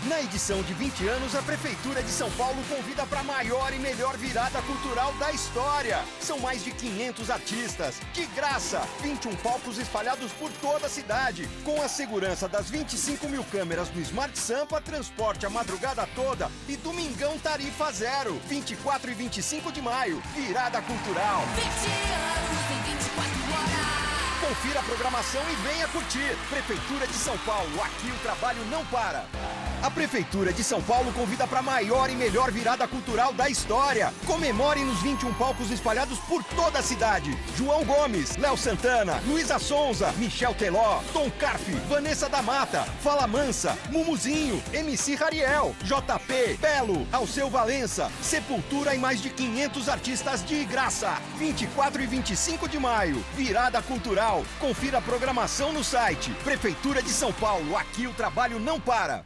Na edição de 20 anos, a Prefeitura de São Paulo convida para a maior e melhor virada cultural da história. São mais de 500 artistas, de graça, 21 palcos espalhados por toda a cidade. Com a segurança das 25 mil câmeras do Smart Sampa, transporte a madrugada toda e domingão tarifa zero. 24 e 25 de maio, virada cultural. 20 anos em 24 horas. Confira a programação e venha curtir. Prefeitura de São Paulo, aqui o trabalho não para. A Prefeitura de São Paulo convida para a maior e melhor virada cultural da história. Comemore nos 21 palcos espalhados por toda a cidade. João Gomes, Léo Santana, Luísa Sonza, Michel Teló, Tom Carfe, Vanessa da Mata, Fala Mansa, Mumuzinho, MC Rariel, JP, Belo, Alceu Valença, Sepultura e mais de 500 artistas de graça. 24 e 25 de maio, virada cultural. Confira a programação no site. Prefeitura de São Paulo, aqui o trabalho não para.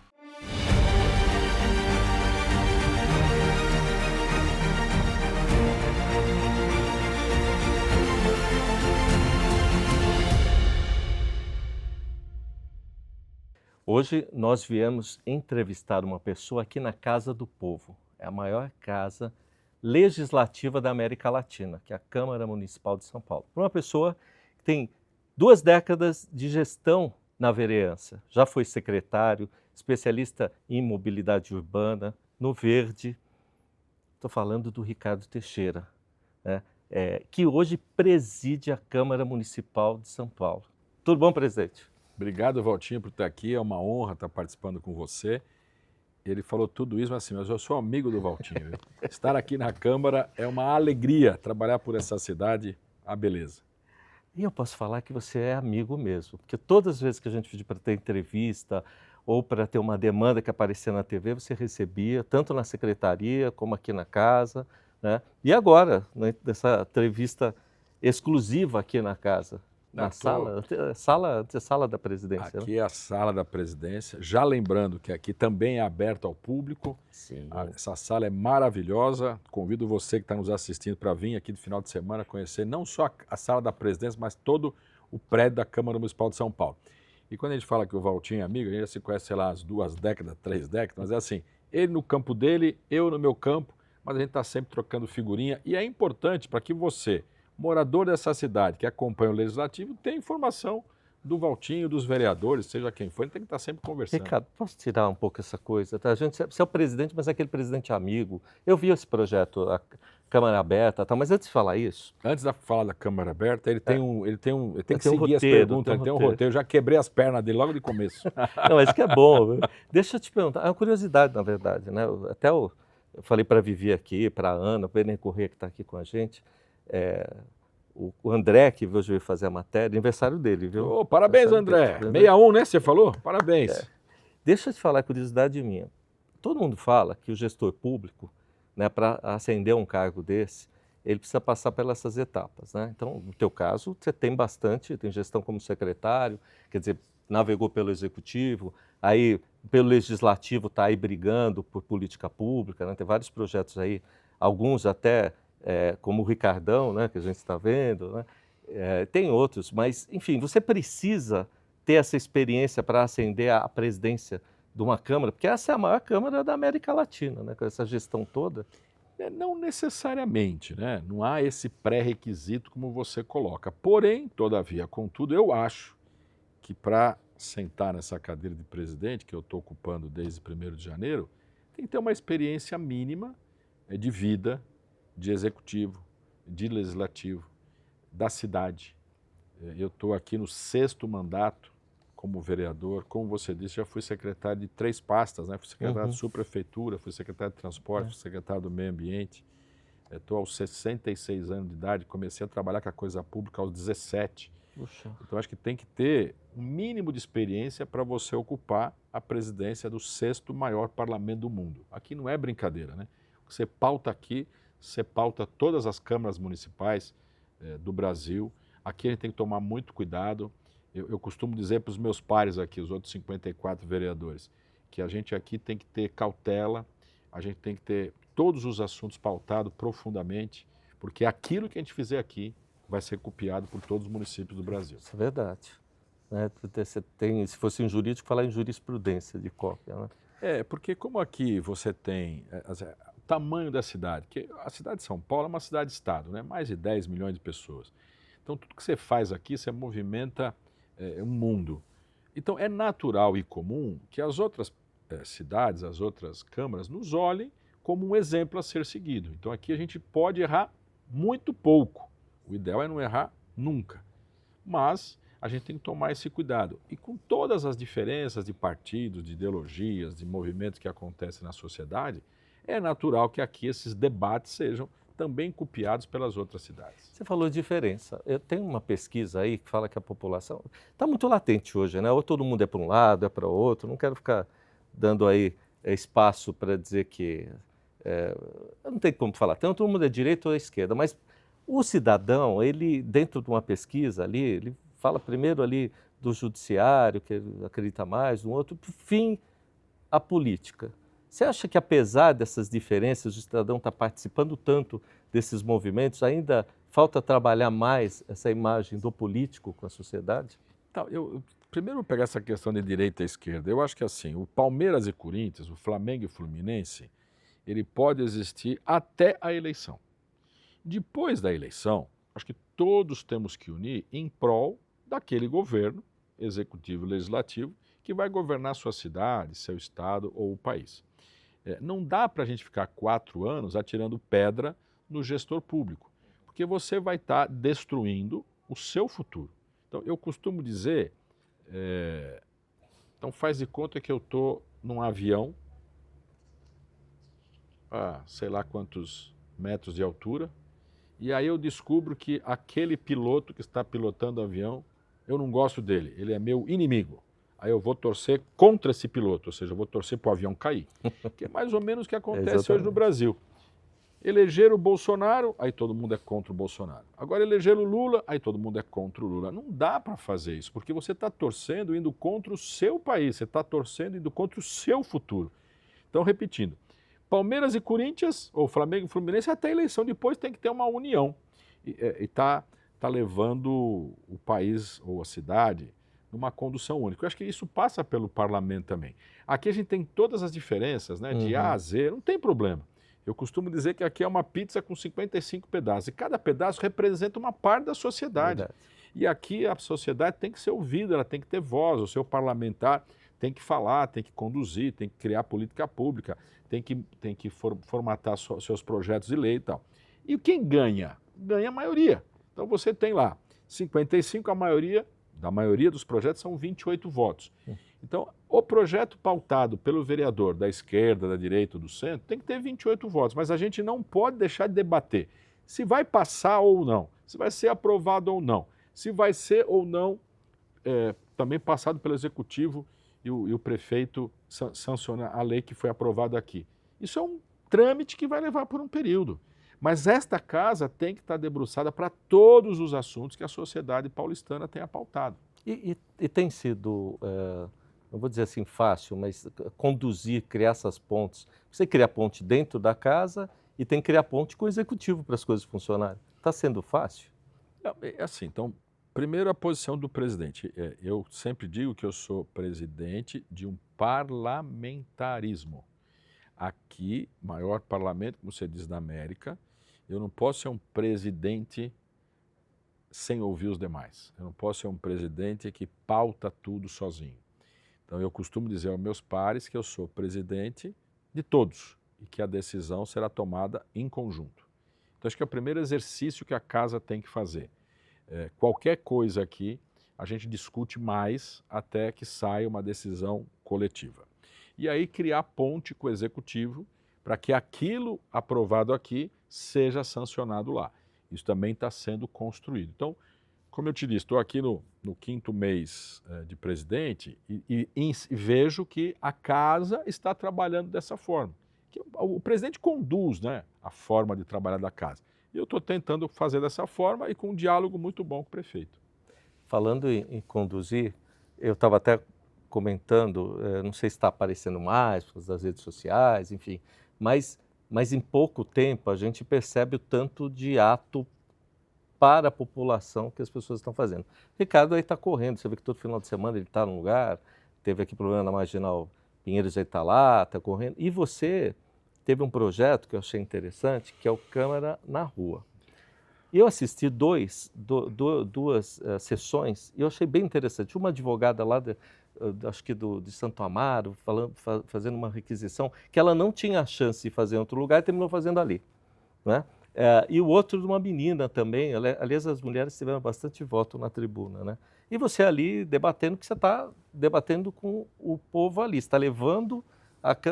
Hoje nós viemos entrevistar uma pessoa aqui na Casa do Povo. É a maior casa legislativa da América Latina, que é a Câmara Municipal de São Paulo. Uma pessoa que tem 2 décadas de gestão na vereança. Já foi secretário, especialista em mobilidade urbana, no Verde. Estou falando do Ricardo Teixeira, né? Que hoje preside a Câmara Municipal de São Paulo. Tudo bom, presidente? Obrigado, Valtinho, por estar aqui. É uma honra estar participando com você. Ele falou tudo isso, mas assim, eu sou amigo do Valtinho. Viu? Estar aqui na Câmara é uma alegria. Trabalhar por essa cidade, a beleza. E eu posso falar que você é amigo mesmo, porque todas as vezes que a gente pediu para ter entrevista ou para ter uma demanda que aparecia na TV, você recebia, tanto na secretaria como aqui na casa, né? E agora, né, dessa entrevista exclusiva aqui na casa. Na sala da presidência. Aqui é a sala da presidência. Já lembrando que aqui também é aberto ao público. Sim. Essa sala é maravilhosa. Convido você que está nos assistindo para vir aqui no final de semana conhecer não só a sala da presidência, mas todo o prédio da Câmara Municipal de São Paulo. E quando a gente fala que o Valtinho é amigo, a gente já se conhece, sei lá, as 2 décadas, 3 décadas, mas é assim, ele no campo dele, eu no meu campo, mas a gente está sempre trocando figurinha. E é importante para que você, morador dessa cidade que acompanha o Legislativo, tem informação do Valtinho, dos vereadores, seja quem for, ele tem que estar sempre conversando. Ricardo, posso tirar um pouco essa coisa? Tá? Você é o presidente, mas é aquele presidente amigo. Eu vi esse projeto, a Câmara Aberta, tá? Mas antes de falar isso... Antes de falar da Câmara Aberta, ele tem que seguir roteiro, as perguntas, ele tem um roteiro. Eu já quebrei as pernas dele logo de começo. Não, isso que é bom. Deixa eu te perguntar, é uma curiosidade, na verdade, né? Eu falei para a Vivi aqui, para a Ana, para o Enem Corrêa, que está aqui com a gente, o André, que hoje veio fazer a matéria, aniversário dele, viu? Oh, parabéns, André. 61, né? Você falou? Parabéns. Deixa eu te falar, curiosidade minha. Todo mundo fala que o gestor público, né, para ascender um cargo desse, ele precisa passar pelas essas etapas, né? Então, no teu caso, você tem tem gestão como secretário, quer dizer, navegou pelo executivo, aí pelo legislativo está aí brigando por política pública, né? Tem vários projetos aí, alguns até... como o Ricardão, né, que a gente está vendo, né? Tem outros, mas, enfim, você precisa ter essa experiência para ascender à presidência de uma Câmara, porque essa é a maior Câmara da América Latina, né, com essa gestão toda. Não necessariamente, né? Não há esse pré-requisito como você coloca. Porém, todavia, contudo, eu acho que para sentar nessa cadeira de presidente, que eu estou ocupando desde 1º de janeiro, tem que ter uma experiência mínima de vida, de executivo, de legislativo, da cidade. Eu estou aqui no 6º mandato como vereador. Como você disse, já fui secretário de 3 pastas, né? Fui secretário de subprefeitura, fui secretário de transporte, fui secretário do meio ambiente. Estou aos 66 anos de idade, comecei a trabalhar com a coisa pública aos 17. Puxa. Então acho que tem que ter um mínimo de experiência para você ocupar a presidência do 6º maior parlamento do mundo. Aqui não é brincadeira, né? Você pauta aqui, você pauta todas as câmaras municipais do Brasil. Aqui a gente tem que tomar muito cuidado. Eu costumo dizer para os meus pares aqui, os outros 54 vereadores, que a gente aqui tem que ter cautela, a gente tem que ter todos os assuntos pautados profundamente, porque aquilo que a gente fizer aqui vai ser copiado por todos os municípios do Brasil. Isso é verdade. Né? Você tem, se fosse em jurídico, falar em jurisprudência de cópia, né? Porque como aqui você tem o tamanho da cidade, que a cidade de São Paulo é uma cidade-estado, né? Mais de 10 milhões de pessoas. Então, tudo que você faz aqui, você movimenta um mundo. Então, é natural e comum que as outras cidades, as outras câmaras, nos olhem como um exemplo a ser seguido. Então, aqui a gente pode errar muito pouco. O ideal é não errar nunca. Mas a gente tem que tomar esse cuidado. E com todas as diferenças de partidos, de ideologias, de movimentos que acontecem na sociedade, é natural que aqui esses debates sejam também copiados pelas outras cidades. Você falou de diferença. Eu tenho uma pesquisa aí que fala que a população está muito latente hoje, né? Ou todo mundo é para um lado, é para o outro. Não quero ficar dando aí espaço para dizer que... eu não tenho como falar tanto, todo mundo é direita ou é esquerda, mas o cidadão, ele, dentro de uma pesquisa ali, ele fala primeiro ali do judiciário, que ele acredita mais, no outro, por fim, a política. Você acha que, apesar dessas diferenças, o cidadão está participando tanto desses movimentos, ainda falta trabalhar mais essa imagem do político com a sociedade? Então, primeiro vou pegar essa questão de direita e esquerda. Eu acho que assim, o Palmeiras e Corinthians, o Flamengo e o Fluminense, ele pode existir até a eleição. Depois da eleição, acho que todos temos que unir em prol daquele governo, executivo e legislativo, que vai governar sua cidade, seu estado ou o país. Não dá para a gente ficar 4 anos atirando pedra no gestor público, porque você vai estar destruindo o seu futuro. Então, eu costumo dizer, então faz de conta que eu estou num avião, a sei lá quantos metros de altura, e aí eu descubro que aquele piloto que está pilotando o avião, eu não gosto dele, ele é meu inimigo. Aí eu vou torcer contra esse piloto, ou seja, eu vou torcer para o avião cair. Que é mais ou menos o que acontece hoje no Brasil. Elegeram o Bolsonaro, aí todo mundo é contra o Bolsonaro. Agora elegeram o Lula, aí todo mundo é contra o Lula. Não dá para fazer isso, porque você está torcendo indo contra o seu país, você está torcendo indo contra o seu futuro. Então, repetindo, Palmeiras e Corinthians, ou Flamengo e Fluminense, até a eleição depois tem que ter uma união. E está levando o país ou a cidade numa condução única. Eu acho que isso passa pelo parlamento também. Aqui a gente tem todas as diferenças, né, de A a Z, não tem problema. Eu costumo dizer que aqui é uma pizza com 55 pedaços, e cada pedaço representa uma parte da sociedade. Verdade. E aqui a sociedade tem que ser ouvida, ela tem que ter voz, o seu parlamentar tem que falar, tem que conduzir, tem que criar política pública, tem que formatar seus projetos de lei e tal. E quem ganha? Ganha a maioria. Então você tem lá 55, da maioria dos projetos são 28 votos. Então, o projeto pautado pelo vereador da esquerda, da direita ou do centro tem que ter 28 votos, mas a gente não pode deixar de debater se vai passar ou não, se vai ser aprovado ou não, se vai ser ou não também passado pelo executivo e o prefeito sanciona a lei que foi aprovada aqui. Isso é um trâmite que vai levar por um período. Mas esta casa tem que estar debruçada para todos os assuntos que a sociedade paulistana tem pautado. E tem sido, não vou dizer assim fácil, mas conduzir, criar essas pontes. Você cria ponte dentro da casa e tem que criar ponte com o executivo para as coisas funcionarem. Está sendo fácil? Não, é assim, então, primeiro a posição do presidente. Eu sempre digo que eu sou presidente de um parlamentarismo. Aqui, maior parlamento, como você diz, da América, eu não posso ser um presidente sem ouvir os demais. Eu não posso ser um presidente que pauta tudo sozinho. Então, eu costumo dizer aos meus pares que eu sou presidente de todos e que a decisão será tomada em conjunto. Então, acho que é o primeiro exercício que a casa tem que fazer. Qualquer coisa aqui, a gente discute mais até que saia uma decisão coletiva. E aí criar ponte com o executivo para que aquilo aprovado aqui seja sancionado lá. Isso também está sendo construído. Então, como eu te disse, estou aqui no 5º mês de presidente e vejo que a casa está trabalhando dessa forma. Que o presidente conduz, né, a forma de trabalhar da casa. E eu estou tentando fazer dessa forma e com um diálogo muito bom com o prefeito. Falando em conduzir, eu estava até comentando, não sei se está aparecendo mais por causa das redes sociais, enfim, mas em pouco tempo a gente percebe o tanto de ato para a população que as pessoas estão fazendo. O Ricardo aí está correndo, você vê que todo final de semana ele está num lugar, teve aqui problema na Marginal Pinheiro já está lá, está correndo. E você teve um projeto que eu achei interessante, que é o Câmara na Rua. E eu assisti duas sessões e eu achei bem interessante. Uma advogada lá, acho que de Santo Amaro, fazendo uma requisição, que ela não tinha chance de fazer em outro lugar e terminou fazendo ali, né? E o outro de uma menina também. Aliás, as mulheres tiveram bastante voto na tribuna, né? E você ali debatendo, que você está debatendo com o povo ali, está levando,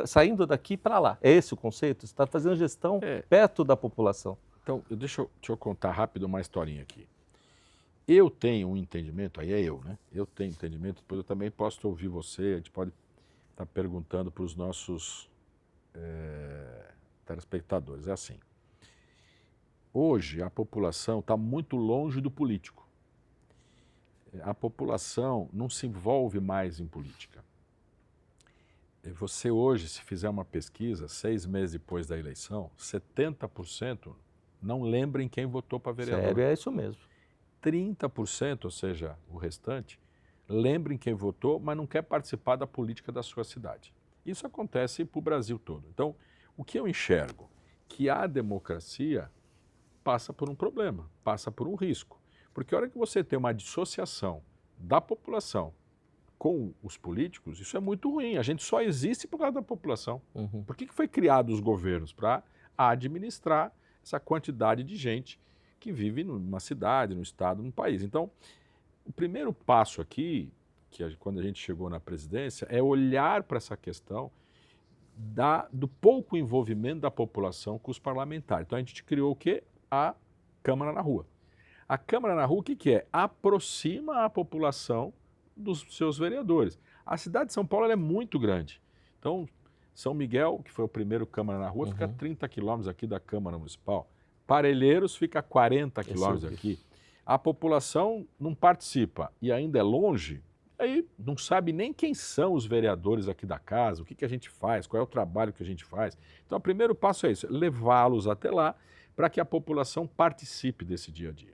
saindo daqui para lá. É esse o conceito? Você está fazendo gestão perto da população. Então, deixa eu contar rápido uma historinha aqui. Eu tenho um entendimento, aí é eu, né? Eu tenho entendimento, depois eu também posso ouvir você, a gente pode estar perguntando para os nossos telespectadores. É assim, hoje a população está muito longe do político. A população não se envolve mais em política. Você hoje, se fizer uma pesquisa, 6 meses depois da eleição, 70% não lembra em quem votou para vereador. Sério, é isso mesmo. 30%, ou seja, o restante, lembra em quem votou, mas não quer participar da política da sua cidade. Isso acontece para o Brasil todo. Então, o que eu enxergo? Que a democracia passa por um problema, passa por um risco. Porque a hora que você tem uma dissociação da população com os políticos, isso é muito ruim. A gente só existe por causa da população. Uhum. Por que foi criado os governos? Para administrar essa quantidade de gente que vive numa cidade, num estado, num país. Então, o primeiro passo aqui, quando a gente chegou na presidência, é olhar para essa questão do pouco envolvimento da população com os parlamentares. Então, a gente criou o quê? A Câmara na Rua. A Câmara na Rua, o que é? Aproxima a população dos seus vereadores. A cidade de São Paulo ela é muito grande. Então, São Miguel, que foi o primeiro Câmara na Rua, fica a 30 quilômetros aqui da Câmara Municipal. Parelheiros fica a 40 quilômetros aqui. A população não participa e ainda é longe, aí não sabe nem quem são os vereadores aqui da casa, o que a gente faz, qual é o trabalho que a gente faz. Então, o primeiro passo é isso, levá-los até lá para que a população participe desse dia a dia.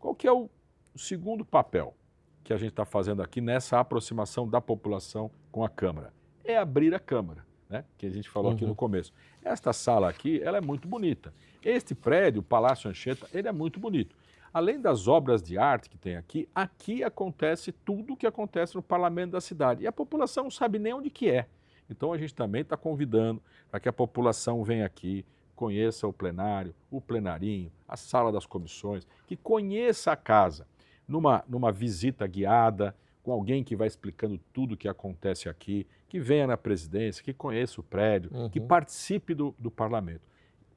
Qual que é o segundo papel que a gente está fazendo aqui nessa aproximação da população com a Câmara? É abrir a Câmara, né? Que a gente falou aqui no começo. Esta sala aqui, ela é muito bonita. Este prédio, o Palácio Anchieta, ele é muito bonito. Além das obras de arte que tem aqui, aqui acontece tudo o que acontece no parlamento da cidade. E a população não sabe nem onde que é. Então a gente também está convidando para que a população venha aqui, conheça o plenário, o plenarinho, a sala das comissões, que conheça a casa numa visita guiada, com alguém que vai explicando tudo o que acontece aqui, que venha na presidência, que conheça o prédio, que participe do parlamento.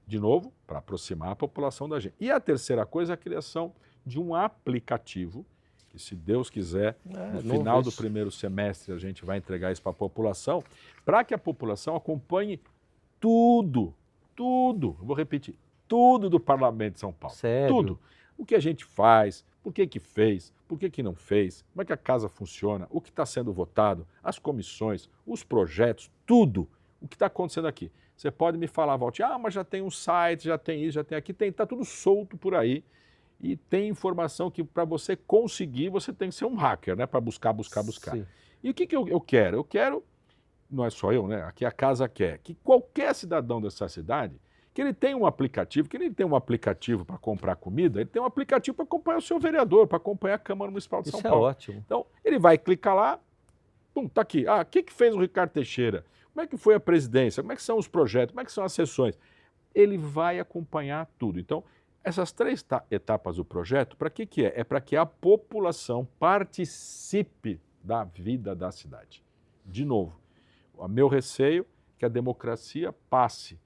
De novo, para aproximar a população da gente. E a terceira coisa é a criação de um aplicativo, que se Deus quiser, no final do primeiro semestre a gente vai entregar isso para a população, para que a população acompanhe tudo, eu vou repetir, tudo do Parlamento de São Paulo. Sério? Tudo. O que a gente faz, por que fez, por que não fez, como é que a casa funciona, o que está sendo votado, as comissões, os projetos, tudo o que está acontecendo aqui. Você pode me falar, Valtinho, mas já tem um site, já tem isso, já tem aqui, está tudo solto por aí. E tem informação que para você conseguir, você tem que ser um hacker, né? Para buscar. Sim. E o que eu quero? Eu quero, não é só eu, né? Aqui a casa quer, que qualquer cidadão dessa cidade, que ele tenha um aplicativo, que ele tem um aplicativo para comprar comida, ele tem um aplicativo para acompanhar o seu vereador, para acompanhar a Câmara Municipal de São Paulo. Isso é ótimo. Então, ele vai clicar lá, pum, tá aqui. O que fez o Ricardo Teixeira? Como é que foi a presidência? Como é que são os projetos? Como é que são as sessões? Ele vai acompanhar tudo. Então, essas 3 etapas do projeto, para que é? É para que a população participe da vida da cidade. De novo, o meu receio é que a democracia passe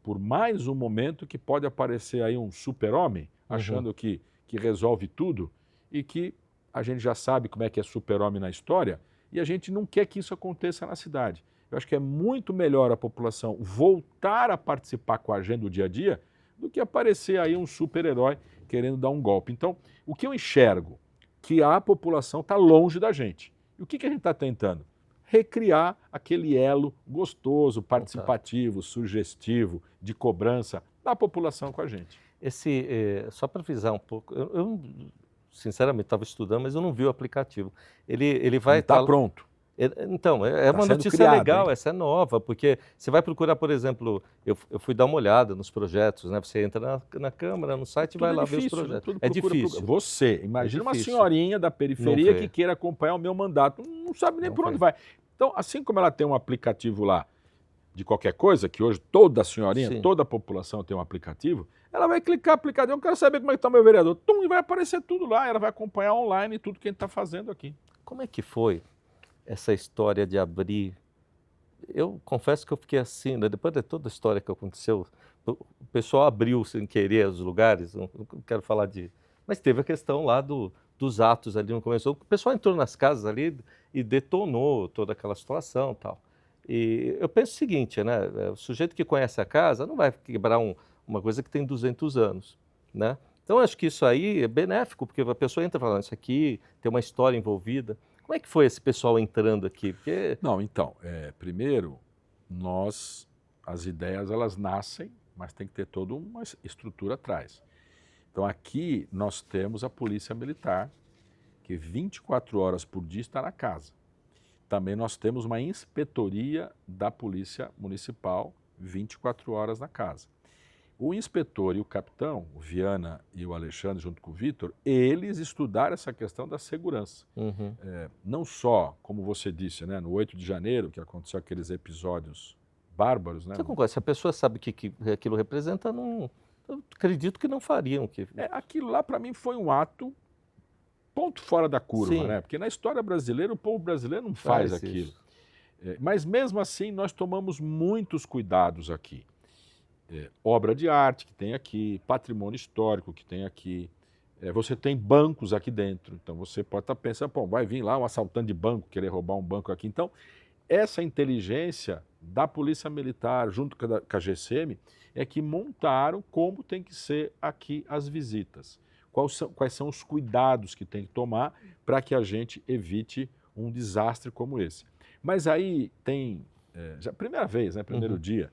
por mais um momento que pode aparecer aí um super-homem, achando que resolve tudo e que a gente já sabe como é que é super-homem na história e a gente não quer que isso aconteça na cidade. Eu acho que é muito melhor a população voltar a participar com a agenda do dia a dia do que aparecer aí um super-herói querendo dar um golpe. Então, o que eu enxergo? Que a população está longe da gente. E o que a gente está tentando? Recriar aquele elo gostoso, participativo, sugestivo, de cobrança da população com a gente. Só para frisar um pouco, eu sinceramente estava estudando, mas eu não vi o aplicativo. Ele vai estar pronto. Então, é Tá uma sendo notícia criado, legal, hein? essa é nova, porque você vai procurar, por exemplo, eu fui dar uma olhada nos projetos, né? Você entra na Câmara, no site e vai lá ver os difícil, né? projetos. Tudo É procura. difícil. Você, imagina uma difícil. senhorinha da Não periferia vê. que queira acompanhar o meu mandato. Não sabe nem Não por onde vê. vai. Então, assim como ela tem um aplicativo lá de qualquer coisa, que hoje toda senhorinha, Sim. toda a população tem um aplicativo, ela vai clicar no aplicativo, eu quero saber como é que está o meu vereador. Tum, e vai aparecer tudo lá, ela vai acompanhar online tudo que a gente está fazendo aqui. Como é que foi essa história de abrir? Eu confesso que eu fiquei assim, né? Depois de toda a história que aconteceu, o pessoal abriu sem querer os lugares, não quero falar de... Mas teve a questão lá dos atos ali no começo. O pessoal entrou nas casas ali e detonou toda aquela situação e tal. E eu penso o seguinte, né? O sujeito que conhece a casa não vai quebrar uma coisa que tem 200 anos, né? Então, acho que isso aí é benéfico, porque a pessoa entra falando, isso aqui tem uma história envolvida. Como é que foi esse pessoal entrando aqui? Porque... Não, então, primeiro, as ideias elas nascem, mas tem que ter toda uma estrutura atrás. Então aqui nós temos a Polícia Militar, que 24 horas por dia está na casa. Também nós temos uma inspetoria da Polícia Municipal, 24 horas na casa. O inspetor e o capitão, o Viana e o Alexandre, junto com o Vitor, eles estudaram essa questão da segurança. Uhum. Não só, como você disse, né, no 8 de janeiro, que aconteceu aqueles episódios bárbaros, né? Você concorda? Se a pessoa sabe o que aquilo representa, não, eu acredito que não fariam. Aquilo lá, para mim, foi um ato ponto fora da curva, Sim. né? Porque na história brasileira, o povo brasileiro não faz aquilo. Mas mesmo assim, nós tomamos muitos cuidados aqui. Obra de arte que tem aqui, patrimônio histórico que tem aqui. Você tem bancos aqui dentro, então você pode estar pensando, pô, vai vir lá um assaltante de banco querer roubar um banco aqui. Então, essa inteligência da Polícia Militar junto com a GCM é que montaram como tem que ser aqui as visitas. Quais são os cuidados que tem que tomar para que a gente evite um desastre como esse. Mas aí tem, já primeira vez, né, primeiro dia,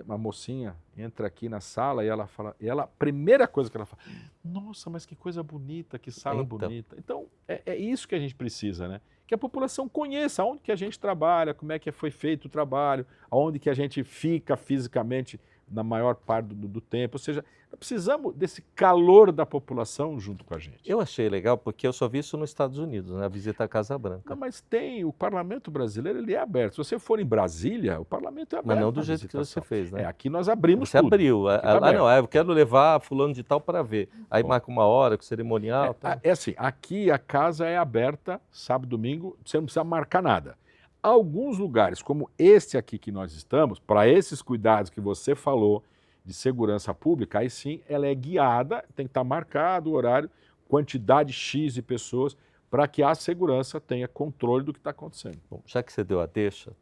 uma mocinha entra aqui na sala e ela fala, a primeira coisa que ela fala, nossa, mas que coisa bonita, que sala bonita. Então, é isso que a gente precisa, né? Que a população conheça onde que a gente trabalha, como é que foi feito o trabalho, aonde que a gente fica fisicamente na maior parte do tempo. Ou seja, nós precisamos desse calor da população junto com a gente. Eu achei legal porque eu só vi isso nos Estados Unidos, né? A visita à Casa Branca. Não, mas o parlamento brasileiro ele é aberto. Se você for em Brasília, o parlamento é aberto. Mas não do jeito que você fez, né? Aqui nós abrimos você tudo. Abriu. Não, eu quero levar fulano de tal para ver. Aí marca uma hora com cerimonial. Assim, aqui a casa é aberta, sábado e domingo, você não precisa marcar nada. Alguns lugares, como este aqui que nós estamos, para esses cuidados que você falou de segurança pública, aí sim ela é guiada, tem que estar marcado o horário, quantidade X de pessoas, para que a segurança tenha controle do que está acontecendo. Bom, já que você deu a deixa,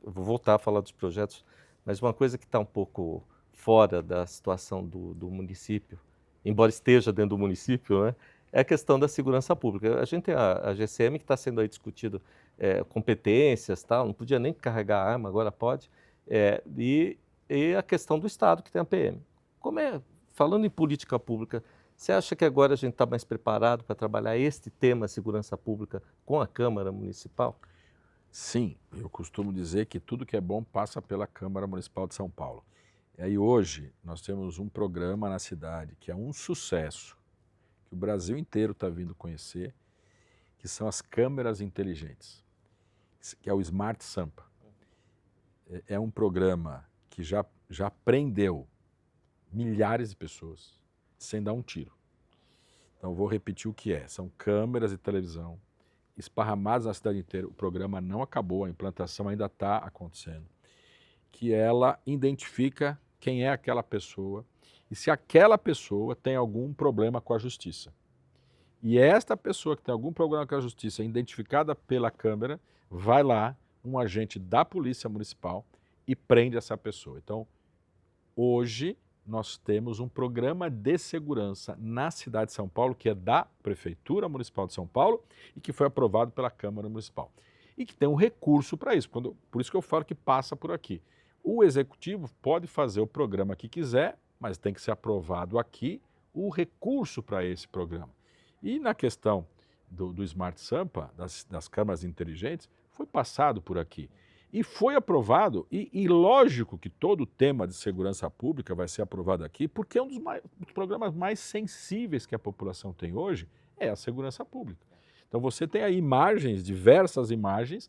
eu vou voltar a falar dos projetos, mas uma coisa que está um pouco fora da situação do município, embora esteja dentro do município, né, é a questão da segurança pública. A gente tem a GCM que está sendo aí discutido competências, tal, não podia nem carregar arma, agora pode, e a questão do Estado que tem a PM. Falando em política pública, você acha que agora a gente está mais preparado para trabalhar este tema, segurança pública, com a Câmara Municipal? Sim, eu costumo dizer que tudo que é bom passa pela Câmara Municipal de São Paulo. E aí hoje nós temos um programa na cidade que é um sucesso, que o Brasil inteiro está vindo conhecer, que são as câmeras inteligentes, que é o Smart Sampa. É um programa que já prendeu milhares de pessoas sem dar um tiro. Então, eu vou repetir o que é. São câmeras de televisão esparramadas na cidade inteira. O programa não acabou, a implantação ainda está acontecendo. Que ela identifica quem é aquela pessoa e se aquela pessoa tem algum problema com a justiça. E esta pessoa que tem algum problema com a justiça, identificada pela câmera, vai lá, um agente da Polícia Municipal, e prende essa pessoa. Então, hoje, nós temos um programa de segurança na cidade de São Paulo, que é da Prefeitura Municipal de São Paulo e que foi aprovado pela Câmara Municipal. E que tem um recurso para isso, por isso que eu falo que passa por aqui. O Executivo pode fazer o programa que quiser, mas tem que ser aprovado aqui o recurso para esse programa. E na questão do Smart Sampa, das câmaras inteligentes, foi passado por aqui. E foi aprovado, e lógico que todo o tema de segurança pública vai ser aprovado aqui, porque é um dos programas mais sensíveis que a população tem hoje, é a segurança pública. Então você tem aí imagens, diversas imagens,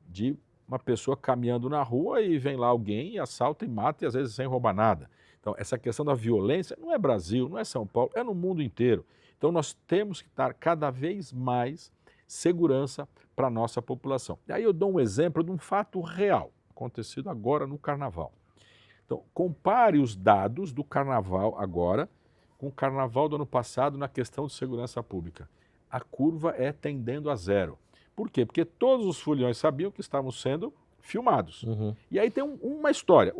de uma pessoa caminhando na rua e vem lá alguém e assalta e mata, e às vezes sem roubar nada. Então essa questão da violência não é Brasil, não é São Paulo, é no mundo inteiro. Então nós temos que dar cada vez mais segurança para a nossa população. E aí eu dou um exemplo de um fato real, acontecido agora no Carnaval. Então, compare os dados do Carnaval agora com o Carnaval do ano passado na questão de segurança pública. A curva é tendendo a zero. Por quê? Porque todos os foliões sabiam que estavam sendo filmados. E aí tem uma história,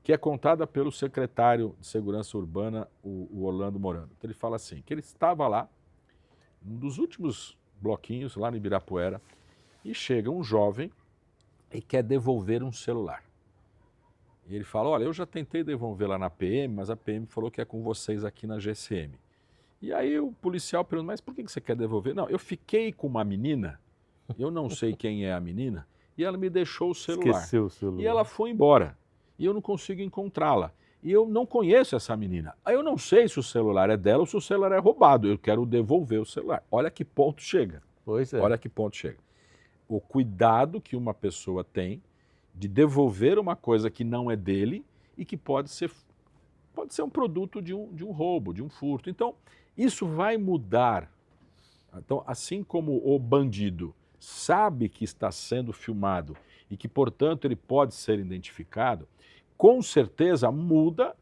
que é contada pelo secretário de Segurança Urbana, o Orlando Morando. Então, ele fala assim, que ele estava lá, um dos últimos bloquinhos, lá no Ibirapuera, e chega um jovem e quer devolver um celular. E ele fala, olha, eu já tentei devolver lá na PM, mas a PM falou que é com vocês aqui na GCM. E aí o policial pergunta, mas por que você quer devolver? Não, eu fiquei com uma menina, eu não sei quem é a menina, e ela me deixou o celular. Esqueceu o celular. E ela foi embora, e eu não consigo encontrá-la. E eu não conheço essa menina. Aí eu não sei se o celular é dela ou se o celular é roubado. Eu quero devolver o celular. Olha que ponto chega. Pois é. Olha que ponto chega. O cuidado que uma pessoa tem de devolver uma coisa que não é dele e que pode ser um produto de um roubo, de um furto. Então, isso vai mudar. Então, assim como o bandido sabe que está sendo filmado e que, portanto, ele pode ser identificado, com certeza muda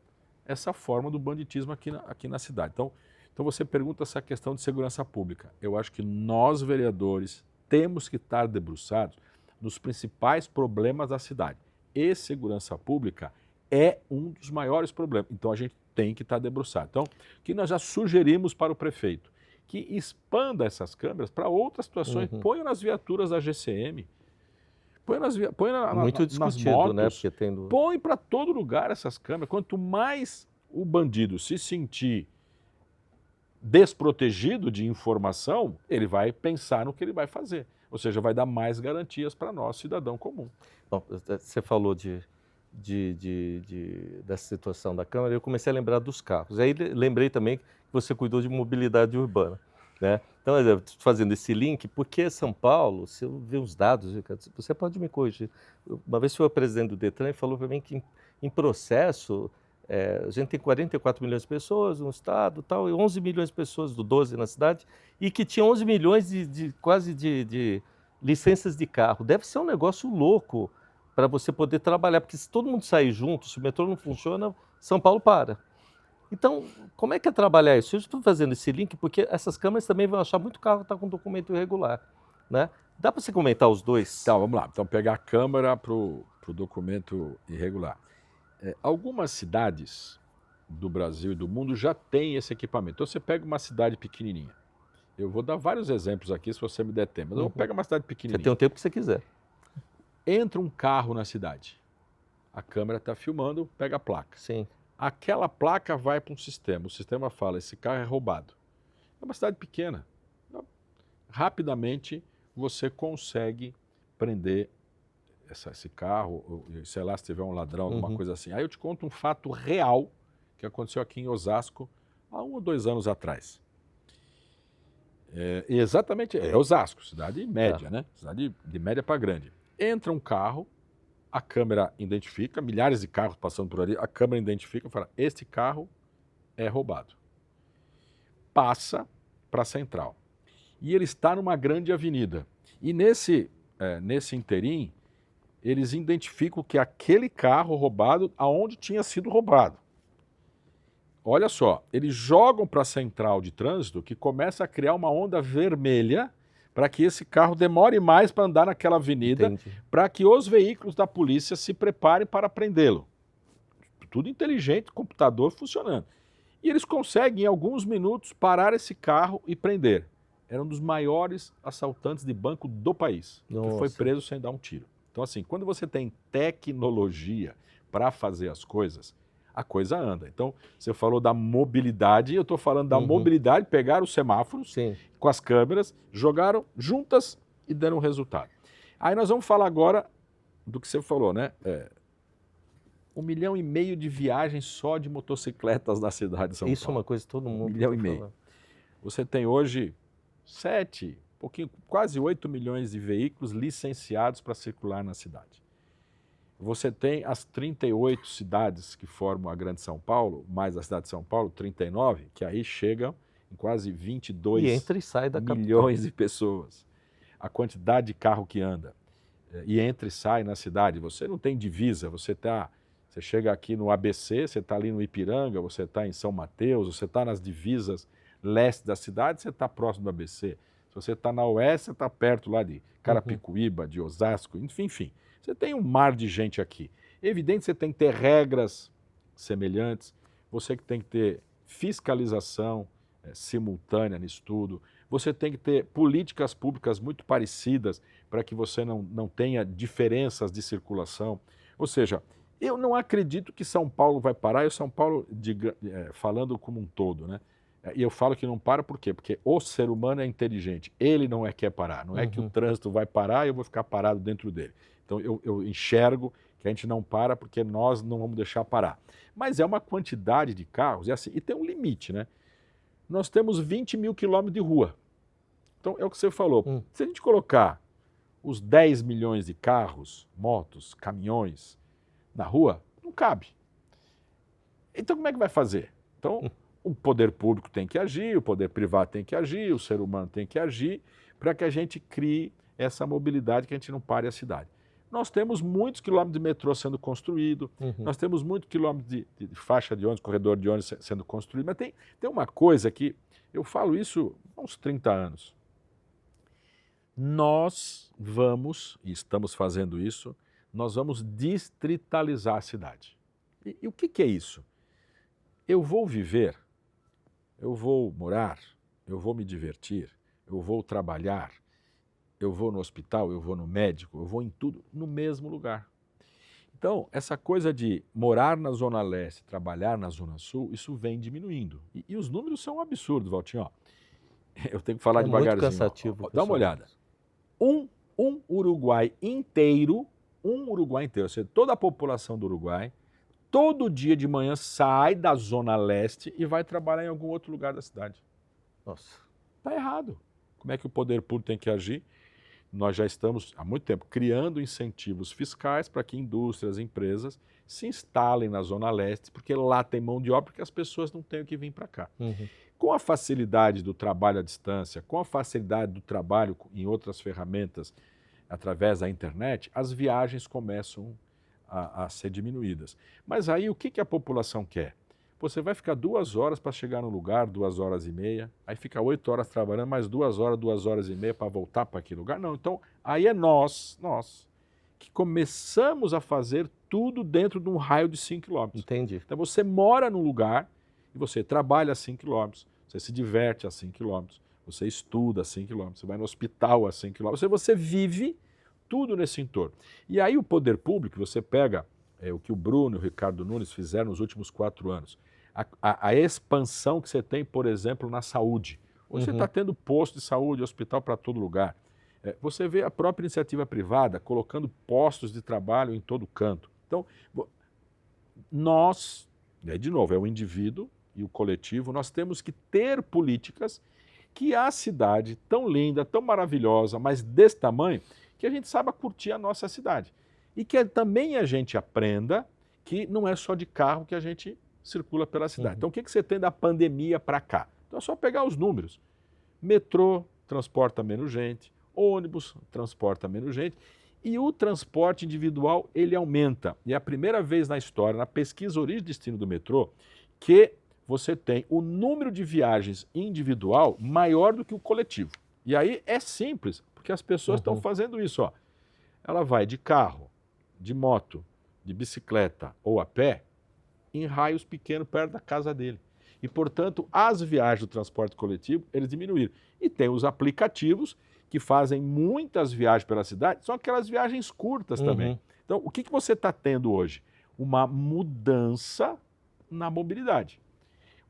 essa forma do banditismo aqui na cidade. Então você pergunta essa questão de segurança pública. Eu acho que nós, vereadores, temos que estar debruçados nos principais problemas da cidade. E segurança pública é um dos maiores problemas. Então a gente tem que estar debruçado. Então, o que nós já sugerimos para o prefeito? Que expanda essas câmeras para outras situações. Ponha nas viaturas da GCM. Muito discutido, nas motos, né? Porque põe para todo lugar essas câmeras. Quanto mais o bandido se sentir desprotegido de informação, ele vai pensar no que ele vai fazer. Ou seja, vai dar mais garantias para nós, cidadão comum. Bom, você falou dessa situação da Câmara, eu comecei a lembrar dos carros. Aí lembrei também que você cuidou de mobilidade urbana, né? Então, eu estou fazendo esse link, porque São Paulo, se eu ver os dados, você pode me corrigir. Uma vez foi o presidente do Detran e falou para mim que em processo, a gente tem 44 milhões de pessoas no estado, tal, e 11 milhões de pessoas do 12 na cidade, e que tinha 11 milhões de licenças de carro. Deve ser um negócio louco para você poder trabalhar, porque se todo mundo sair junto, se o metrô não funciona, São Paulo para. Então, como é que é trabalhar isso? Eu estou fazendo esse link porque essas câmeras também vão achar muito carro que está com documento irregular, né? Dá para você comentar os dois? Então, vamos lá. Então, pegar a câmera para o documento irregular. Algumas cidades do Brasil e do mundo já têm esse equipamento. Então, você pega uma cidade pequenininha. Eu vou dar vários exemplos aqui, se você me der tempo. Mas eu vou pegar uma cidade pequenininha. Você tem o tempo que você quiser. Entra um carro na cidade. A câmera está filmando, pega a placa. Sim. Aquela placa vai para um sistema. O sistema fala, esse carro é roubado. É uma cidade pequena. Rapidamente você consegue prender esse carro, sei lá, se tiver um ladrão, alguma coisa assim. Aí eu te conto um fato real que aconteceu aqui em Osasco há 1 ou 2 anos atrás. Exatamente, Osasco, cidade média, né? Cidade de média para grande. Entra um carro, a câmera identifica, milhares de carros passando por ali, a câmera identifica e fala, este carro é roubado. Passa para a central. E ele está numa grande avenida. E nesse interim, eles identificam que aquele carro roubado, aonde tinha sido roubado. Olha só, eles jogam para a central de trânsito que começa a criar uma onda vermelha para que esse carro demore mais para andar naquela avenida, para que os veículos da polícia se preparem para prendê-lo. Tudo inteligente, computador funcionando. E eles conseguem, em alguns minutos, parar esse carro e prender. Era um dos maiores assaltantes de banco do país, que foi preso sem dar um tiro. Então, assim, quando você tem tecnologia para fazer as coisas, a coisa anda. Então, você falou da mobilidade, eu estou falando da mobilidade, pegaram os semáforos com as câmeras, jogaram juntas e deram resultado. Aí nós vamos falar agora do que você falou, né? 1,5 milhão de viagens só de motocicletas na cidade de São Paulo. Isso é uma coisa que todo mundo 1,5 tá milhão. falando. Você tem hoje 7, quase 8 milhões de veículos licenciados para circular na cidade. Você tem as 38 cidades que formam a Grande São Paulo, mais a cidade de São Paulo, 39, que aí chegam em quase 22 E entra e sai da capital. milhões de pessoas. A quantidade de carro que anda e entra e sai na cidade. Você não tem divisa, você chega aqui no ABC, você está ali no Ipiranga, você está em São Mateus, você está nas divisas leste da cidade, você está próximo do ABC. Se você está na oeste, você está perto lá de Carapicuíba, de Osasco, enfim. Você tem um mar de gente aqui. É evidente que você tem que ter regras semelhantes, você que tem que ter fiscalização simultânea nisso tudo, você tem que ter políticas públicas muito parecidas para que você não tenha diferenças de circulação. Ou seja, eu não acredito que São Paulo vai parar, e São Paulo, falando como um todo, né? E eu falo que não para por quê? Porque o ser humano é inteligente, ele não quer parar, não é que o trânsito vai parar e eu vou ficar parado dentro dele. Então eu enxergo que a gente não para porque nós não vamos deixar parar. Mas é uma quantidade de carros, e tem um limite, né? Nós temos 20 mil quilômetros de rua. Então é o que você falou, se a gente colocar os 10 milhões de carros, motos, caminhões na rua, não cabe. Então como é que vai fazer? Então o poder público tem que agir, o poder privado tem que agir, o ser humano tem que agir para que a gente crie essa mobilidade, que a gente não pare a cidade. Nós temos muitos quilômetros de metrô sendo construído, nós temos muitos quilômetros de faixa de ônibus, corredor de ônibus sendo construído, mas tem uma coisa que eu falo isso há uns 30 anos. Nós vamos, e estamos fazendo isso, nós vamos distritalizar a cidade. E o que é isso? Eu vou viver, eu vou morar, eu vou me divertir, eu vou trabalhar, eu vou no hospital, eu vou no médico, eu vou em tudo no mesmo lugar. Então, essa coisa de morar na Zona Leste, trabalhar na Zona Sul, isso vem diminuindo. E os números são absurdos, Valtinho. Eu tenho que falar devagarzinho. Muito cansativo. Dá uma olhada. Um Uruguai inteiro, ou seja, toda a população do Uruguai, todo dia de manhã sai da Zona Leste e vai trabalhar em algum outro lugar da cidade. Nossa. Está errado. Como é que o poder público tem que agir? Nós já estamos, há muito tempo, criando incentivos fiscais para que indústrias, empresas se instalem na Zona Leste, porque lá tem mão de obra, porque as pessoas não têm o que vir para cá. Com a facilidade do trabalho à distância, com a facilidade do trabalho em outras ferramentas, através da internet, as viagens começam a ser diminuídas. Mas aí o que a população quer? Você vai ficar 2 horas para chegar no lugar, 2 horas e meia, aí fica 8 horas trabalhando, mais 2 horas e meia para voltar para aquele lugar. Não, então aí é nós, que começamos a fazer tudo dentro de um raio de 5 quilômetros. Entendi. Então você mora num lugar e você trabalha a 5 quilômetros, você se diverte a 5 quilômetros, você estuda a 5 quilômetros, você vai no hospital a 5 quilômetros, você vive tudo nesse entorno. E aí o poder público, você pega o que o Bruno e o Ricardo Nunes fizeram nos últimos 4 anos, a expansão que você tem, por exemplo, na saúde. Hoje você está tendo posto de saúde, hospital para todo lugar. Você vê a própria iniciativa privada colocando postos de trabalho em todo canto. Então, nós, de novo, é o indivíduo e o coletivo, nós temos que ter políticas que a cidade tão linda, tão maravilhosa, mas desse tamanho, que a gente saiba curtir a nossa cidade. E que também a gente aprenda que não é só de carro que a gente circula pela cidade. Então, o que você tem da pandemia para cá? Então, é só pegar os números. Metrô transporta menos gente, ônibus transporta menos gente, e o transporte individual, ele aumenta. E é a primeira vez na história, na pesquisa origem e destino do metrô, que você tem o número de viagens individual maior do que o coletivo. E aí é simples, porque as pessoas estão fazendo isso. Ela vai de carro, de moto, de bicicleta ou a pé, em raios pequenos perto da casa dele. E, portanto, as viagens do transporte coletivo, eles diminuíram. E tem os aplicativos que fazem muitas viagens pela cidade, são aquelas viagens curtas também. Então, o que você está tendo hoje? Uma mudança na mobilidade.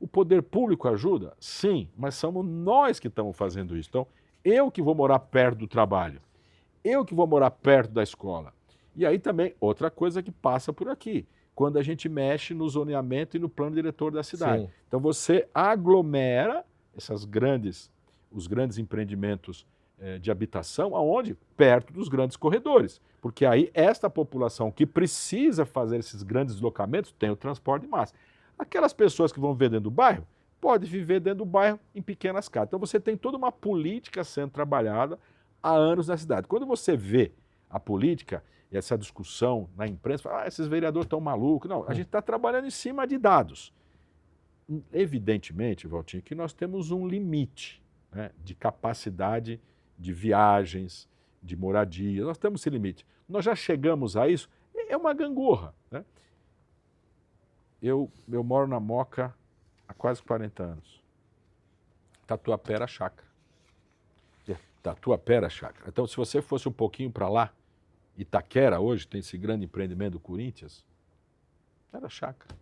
O poder público ajuda? Sim, mas somos nós que estamos fazendo isso. Então, eu que vou morar perto do trabalho, Eu que vou morar perto da escola. E aí também, outra coisa que passa por aqui, quando a gente mexe no zoneamento e no plano diretor da cidade. Sim. Então você aglomera os grandes empreendimentos de habitação, aonde? Perto dos grandes corredores. Porque aí esta população que precisa fazer esses grandes deslocamentos tem o transporte de massa. Aquelas pessoas que vão viver dentro do bairro, podem viver dentro do bairro em pequenas casas. Então você tem toda uma política sendo trabalhada há anos na cidade. Quando você vê a política e essa discussão na imprensa, fala, esses vereadores estão malucos. Não, a gente está trabalhando em cima de dados. Evidentemente, Valtinho, que nós temos um limite, né, de capacidade de viagens, de moradia. Nós temos esse limite. Nós já chegamos a isso. É uma gangorra, né? Eu moro na Moca há quase 40 anos. Tatuapé era chácara. Tatuapé era chácara. Então, se você fosse um pouquinho para lá, Itaquera hoje tem esse grande empreendimento do Corinthians, era chácara.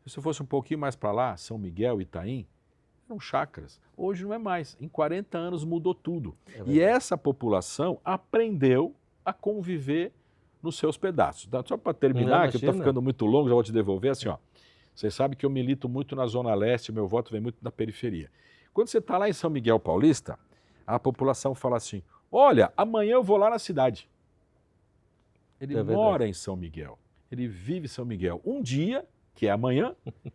Se você fosse um pouquinho mais para lá, São Miguel, Itaim, eram chácaras. Hoje não é mais. Em 40 anos mudou tudo. E essa população aprendeu a conviver nos seus pedaços. Então, só para terminar, que eu estou ficando muito longo, já vou te devolver assim, ó. Você sabe que eu milito muito na Zona Leste, meu voto vem muito da periferia. Quando você está lá em São Miguel Paulista, a população fala assim, olha, amanhã eu vou lá na cidade. Ele mora em São Miguel, ele vive em São Miguel. Um dia, que é amanhã,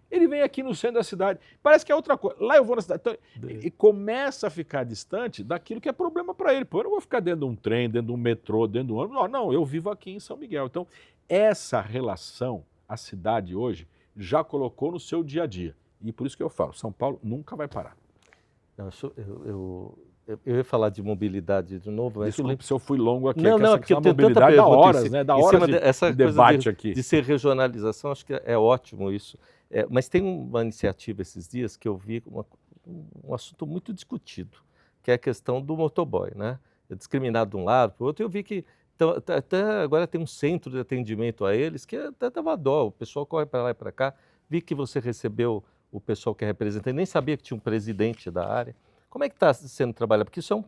ele vem aqui no centro da cidade. Parece que é outra coisa. Lá eu vou na cidade. Então, e começa a ficar distante daquilo que é problema para ele. Pô, eu não vou ficar dentro de um trem, dentro de um metrô, dentro de um ônibus. Não, eu vivo aqui em São Miguel. Então, essa relação, a cidade hoje, já colocou no seu dia a dia. E por isso que eu falo, São Paulo nunca vai parar. Não, eu ia falar de mobilidade de novo, mas desculpe se eu fui longo aqui. Não, essa porque eu tenho mobilidade tanta dá pergunta horas, né? Dá horas de debate aqui. De ser regionalização, acho que é ótimo isso. Mas tem uma iniciativa esses dias que eu vi, um assunto muito discutido, que é a questão do motoboy, né? É discriminado de um lado para o outro. Eu vi que até agora tem um centro de atendimento a eles que até dava dó, o pessoal corre para lá e para cá. Vi que você recebeu o pessoal que é representante, nem sabia que tinha um presidente da área. Como é que está sendo trabalhado? Porque isso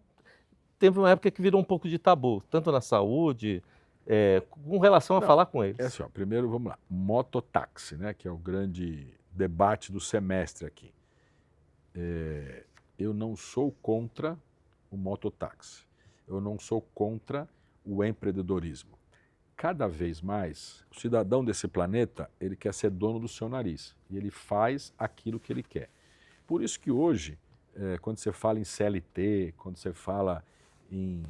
teve uma época que virou um pouco de tabu, tanto na saúde, com relação a falar com eles. Assim, ó, primeiro, vamos lá, mototáxi, né, que é o grande debate do semestre aqui. Eu não sou contra o mototáxi, eu não sou contra o empreendedorismo. Cada vez mais, o cidadão desse planeta, ele quer ser dono do seu nariz, e ele faz aquilo que ele quer. Por isso que hoje, quando você fala em CLT, quando você fala em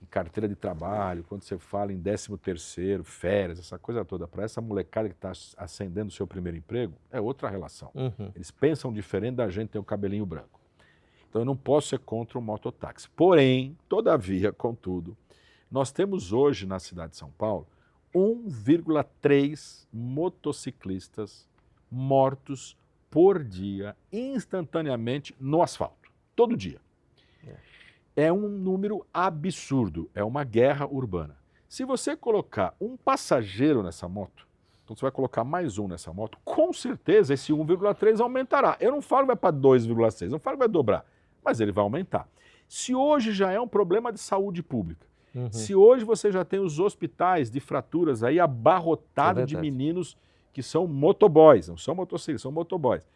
carteira de trabalho, quando você fala em 13º, férias, essa coisa toda, para essa molecada que está ascendendo o seu primeiro emprego, é outra relação. Uhum. Eles pensam diferente da gente, tem o cabelinho branco. Então eu não posso ser contra o mototáxi. Porém, todavia, contudo, nós temos hoje na cidade de São Paulo 1,3 motociclistas mortos por dia, instantaneamente, no asfalto, todo dia. É um número absurdo, é uma guerra urbana. Se você colocar um passageiro nessa moto, então você vai colocar mais um nessa moto, com certeza esse 1,3 aumentará. Eu não falo que vai para 2,6, não falo que vai dobrar, mas ele vai aumentar. Se hoje já é um problema de saúde pública, se hoje você já tem os hospitais de fraturas aí abarrotados de meninos que são motoboys, não são motociclistas, são motoboys.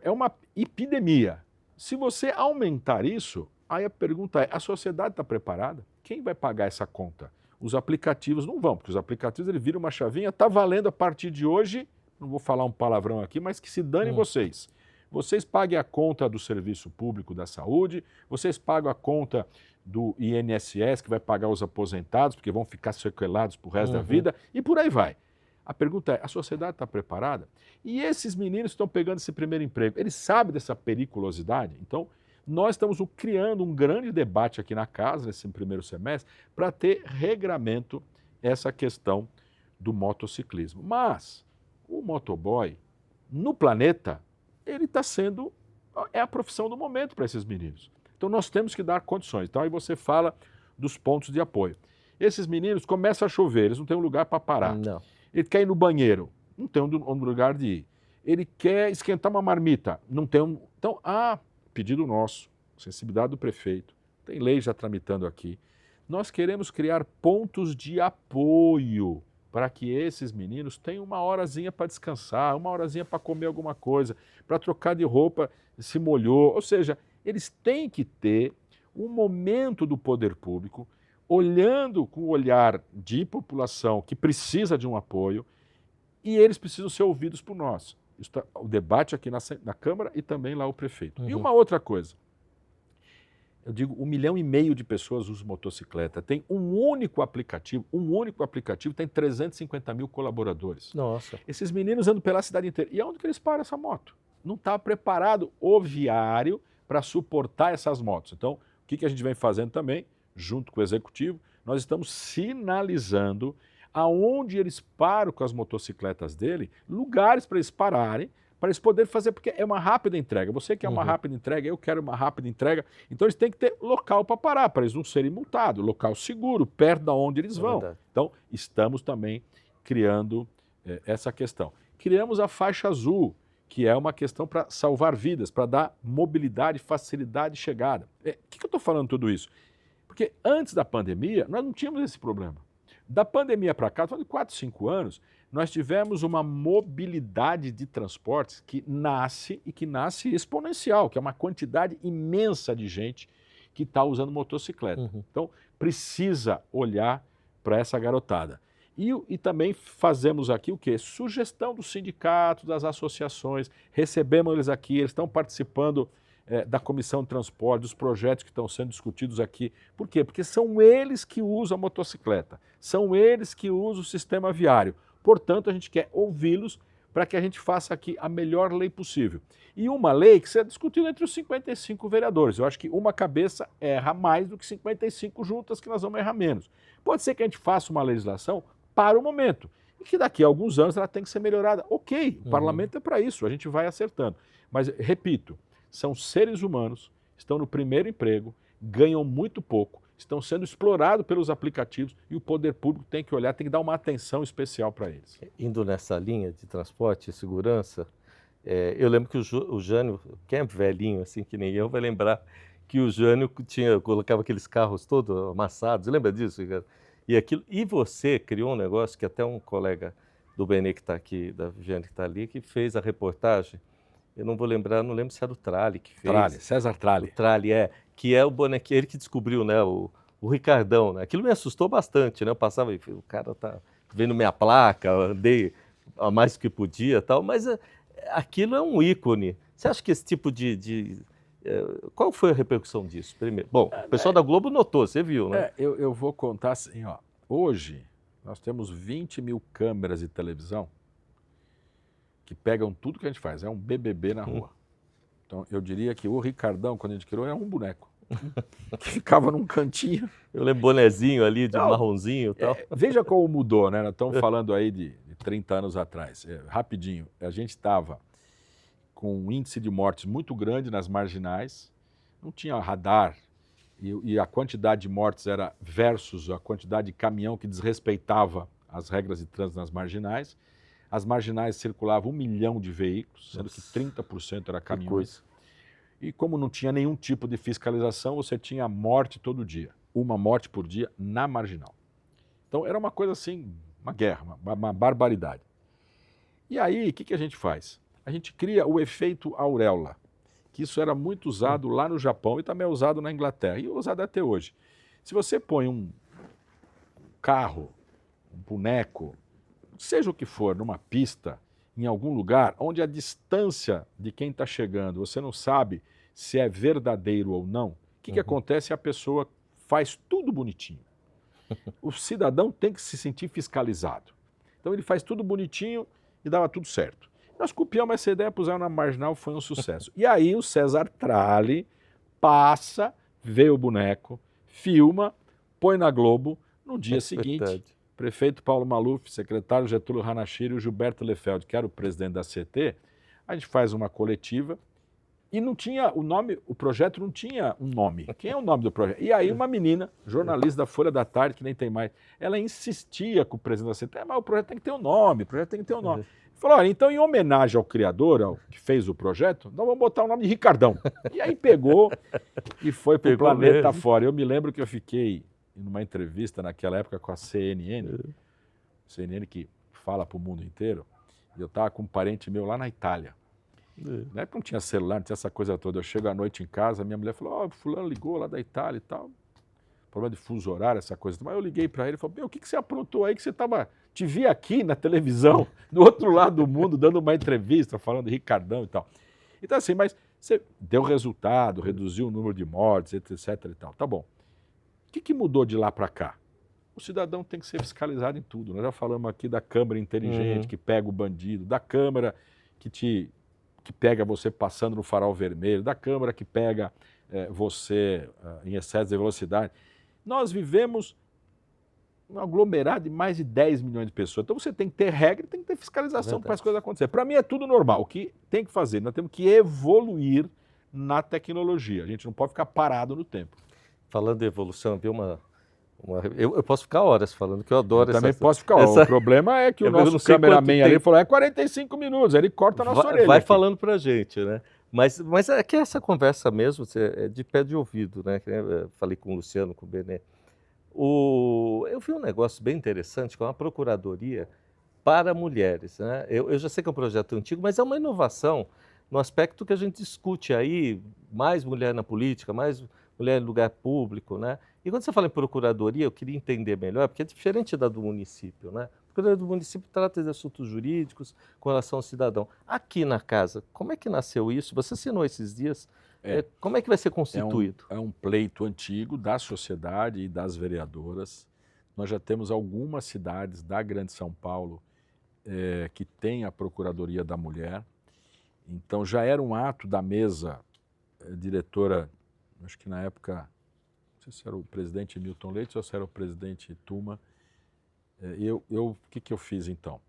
É uma epidemia. Se você aumentar isso, aí a pergunta é, a sociedade está preparada? Quem vai pagar essa conta? Os aplicativos não vão, porque os aplicativos eles viram uma chavinha, está valendo a partir de hoje, não vou falar um palavrão aqui, mas que se dane vocês. Vocês paguem a conta do serviço público da saúde, vocês pagam a conta do INSS, que vai pagar os aposentados, porque vão ficar sequelados pro resto da vida, e por aí vai. A pergunta é, a sociedade está preparada? E esses meninos estão pegando esse primeiro emprego, eles sabem dessa periculosidade? Então, nós estamos criando um grande debate aqui na casa, nesse primeiro semestre, para ter regramento essa questão do motociclismo. Mas o motoboy, no planeta, ele está sendo, é a profissão do momento para esses meninos. Então nós temos que dar condições. Então aí você fala dos pontos de apoio. Esses meninos começam a chover, eles não têm um lugar para parar. Não. Ele quer ir no banheiro, não tem um lugar de ir. Ele quer esquentar uma marmita, não tem um... Então, pedido nosso, sensibilidade do prefeito, tem lei já tramitando aqui, Nós queremos criar pontos de apoio para que esses meninos tenham uma horazinha para descansar, uma horazinha para comer alguma coisa, para trocar de roupa se molhou. Ou seja, eles têm que ter um momento do poder público olhando com o olhar de população que precisa de um apoio e eles precisam ser ouvidos por nós. O debate aqui na Câmara e também lá o prefeito. E uma outra coisa, eu digo, 1,5 milhão de pessoas usam motocicleta, tem um único aplicativo tem 350 mil colaboradores. Nossa. Esses meninos andam pela cidade inteira. E aonde que eles param essa moto? Não está preparado o viário para suportar essas motos. Então, o que a gente vem fazendo também, junto com o Executivo, nós estamos sinalizando aonde eles param com as motocicletas dele, lugares para eles pararem, para eles poderem fazer, porque é uma rápida entrega. Você quer uma rápida entrega, eu quero uma rápida entrega. Então eles têm que ter local para parar, para eles não serem multados, local seguro, perto de onde eles vão. Verdade. Então estamos também criando essa questão. Criamos a faixa azul, que é uma questão para salvar vidas, para dar mobilidade, facilidade de chegada. Por que eu estou falando tudo isso? Porque antes da pandemia, nós não tínhamos esse problema. Da pandemia para cá, falando de 4, 5 anos, nós tivemos uma mobilidade de transportes que nasce exponencial, que é uma quantidade imensa de gente que está usando motocicleta. Então, precisa olhar para essa garotada. E também fazemos aqui o quê? Sugestão dos sindicatos, das associações, recebemos eles aqui, eles estão participando da Comissão de Transporte, dos projetos que estão sendo discutidos aqui. Por quê? Porque são eles que usam a motocicleta, são eles que usam o sistema viário. Portanto, a gente quer ouvi-los para que a gente faça aqui a melhor lei possível. E uma lei que será discutida entre os 55 vereadores. Eu acho que uma cabeça erra mais do que 55 juntas, que nós vamos errar menos. Pode ser que a gente faça uma legislação para o momento, e que daqui a alguns anos ela tem que ser melhorada. Ok, o parlamento é para isso, a gente vai acertando. Mas, repito, são seres humanos, estão no primeiro emprego, ganham muito pouco, estão sendo explorados pelos aplicativos e o poder público tem que olhar, tem que dar uma atenção especial para eles. Indo nessa linha de transporte e segurança, eu lembro que o Jânio, quem é velhinho assim que nem eu, vai lembrar que o Jânio colocava aqueles carros todos amassados, lembra disso, Ricardo? E você criou um negócio que até um colega do Benê que está aqui, da Viviane que está ali, que fez a reportagem. Eu não lembro se era o Tralli que fez. Tralli, César Tralli. O Tralli, que é o bonequinho, ele que descobriu, né, o Ricardão, né? Aquilo me assustou bastante, né? Eu passava e o cara tá vendo minha placa, andei a mais do que podia e tal, mas aquilo é um ícone. Você acha que esse tipo qual foi a repercussão disso, primeiro? Bom, o pessoal da Globo notou, você viu, né? Eu vou contar assim, ó. Hoje, nós temos 20 mil câmeras de televisão que pegam tudo que a gente faz. É um BBB na rua. Então, eu diria que o Ricardão, quando a gente criou, era um boneco. Que ficava num cantinho. Eu lembro bonezinho ali, de marronzinho e tal. Veja como mudou, né? Nós estamos falando aí de 30 anos atrás. Rapidinho, a gente estava com um índice de mortes muito grande nas marginais, não tinha radar, e a quantidade de mortes era versus a quantidade de caminhão que desrespeitava as regras de trânsito nas marginais. As marginais circulavam 1 milhão de veículos, sendo que 30% era caminhões. E como não tinha nenhum tipo de fiscalização, você tinha morte todo dia, uma morte por dia na marginal. Então era uma coisa assim, uma guerra, uma barbaridade. E aí, o que a gente faz? A gente cria o efeito auréola, que isso era muito usado lá no Japão e também é usado na Inglaterra, e é usado até hoje. Se você põe um carro, um boneco, seja o que for, numa pista, em algum lugar, onde a distância de quem está chegando, você não sabe se é verdadeiro ou não, o que acontece? A pessoa faz tudo bonitinho. O cidadão tem que se sentir fiscalizado. Então ele faz tudo bonitinho e dava tudo certo. Nós copiamos essa ideia, pusemos na marginal, foi um sucesso. E aí o César Tralli passa, vê o boneco, filma, põe na Globo. No dia seguinte, prefeito Paulo Maluf, secretário Getúlio Hanachiri e o Gilberto Lefeld, que era o presidente da CT, a gente faz uma coletiva e não tinha o nome, o projeto não tinha um nome. Quem é o nome do projeto? E aí uma menina, jornalista da Folha da Tarde, que nem tem mais, ela insistia com o presidente da CT, mas o projeto tem que ter um nome, o projeto tem que ter um nome. Falou, olha, então em homenagem ao criador, ao que fez o projeto, nós vamos botar o nome de Ricardão. E aí pegou e foi para o planeta fora. Eu me lembro que eu fiquei numa entrevista naquela época com a CNN, CNN que fala para o mundo inteiro, e eu estava com um parente meu lá na Itália. Na época não tinha celular, não tinha essa coisa toda. Eu chego à noite em casa, minha mulher falou, fulano ligou lá da Itália e tal. Problema de fuso horário, essa coisa. Mas eu liguei para ele e falei, o que você aprontou aí que você estava... Te vi aqui na televisão, do outro lado do mundo, dando uma entrevista, falando de Ricardão e tal. Então assim, mas você deu resultado, reduziu o número de mortes, etc e tal. Tá bom. O que mudou de lá para cá? O cidadão tem que ser fiscalizado em tudo. Nós já falamos aqui da câmera inteligente que pega o bandido, da câmera que pega você passando no farol vermelho, da câmera que pega você em excesso de velocidade. Nós vivemos um aglomerado de mais de 10 milhões de pessoas. Então você tem que ter regra, tem que ter fiscalização para as coisas acontecerem. Para mim é tudo normal. O que tem que fazer? Nós temos que evoluir na tecnologia. A gente não pode ficar parado no tempo. Falando de evolução, viu eu posso ficar horas falando, que eu adoro essa... Também posso ficar horas. O problema é que o nosso cameraman ali falou, 45 minutos, aí ele corta a nossa orelha. Vai aqui. Falando pra gente, né? Mas é que essa conversa mesmo é de pé de ouvido, né? Eu falei com o Luciano, com o Benê. Eu vi um negócio bem interessante, que é uma procuradoria para mulheres, né? Eu já sei que é um projeto antigo, mas é uma inovação no aspecto que a gente discute aí, mais mulher na política, mais mulher em lugar público, né? E quando você fala em procuradoria, eu queria entender melhor, porque é diferente da do município, né? A procuradoria do município trata de assuntos jurídicos com relação ao cidadão. Aqui na casa, como é que nasceu isso? Você assinou esses dias. Como é que vai ser constituído? É um pleito antigo da sociedade e das vereadoras. Nós já temos algumas cidades da Grande São Paulo que têm a Procuradoria da Mulher. Então já era um ato da mesa diretora, acho que na época, não sei se era o presidente Milton Leite ou se era o presidente Tuma. O que eu fiz então?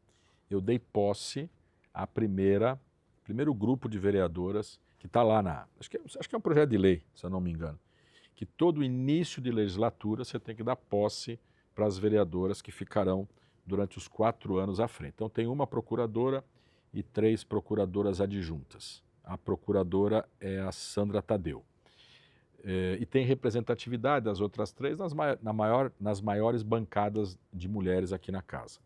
Eu dei posse à primeiro grupo de vereadoras que está lá acho que é um projeto de lei, se eu não me engano, que todo início de legislatura você tem que dar posse para as vereadoras que ficarão durante os 4 anos à frente. Então tem uma procuradora e 3 procuradoras adjuntas. A procuradora é a Sandra Tadeu. E tem representatividade das outras 3 nas maiores bancadas de mulheres aqui na casa.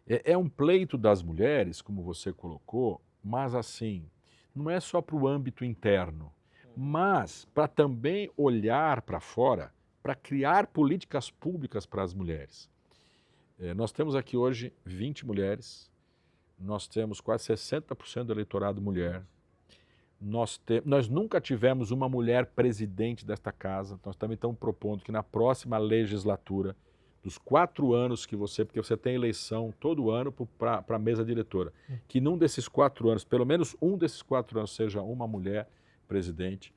É um pleito das mulheres, como você colocou, mas assim, não é só para o âmbito interno, mas para também olhar para fora, para criar políticas públicas para as mulheres. Nós temos aqui hoje 20 mulheres, nós temos quase 60% do eleitorado mulher. Nós nunca tivemos uma mulher presidente desta casa. Nós também estamos propondo que na próxima legislatura, dos 4 anos porque você tem eleição todo ano para a mesa diretora, que num desses 4 anos, pelo menos um desses 4 anos seja uma mulher presidente.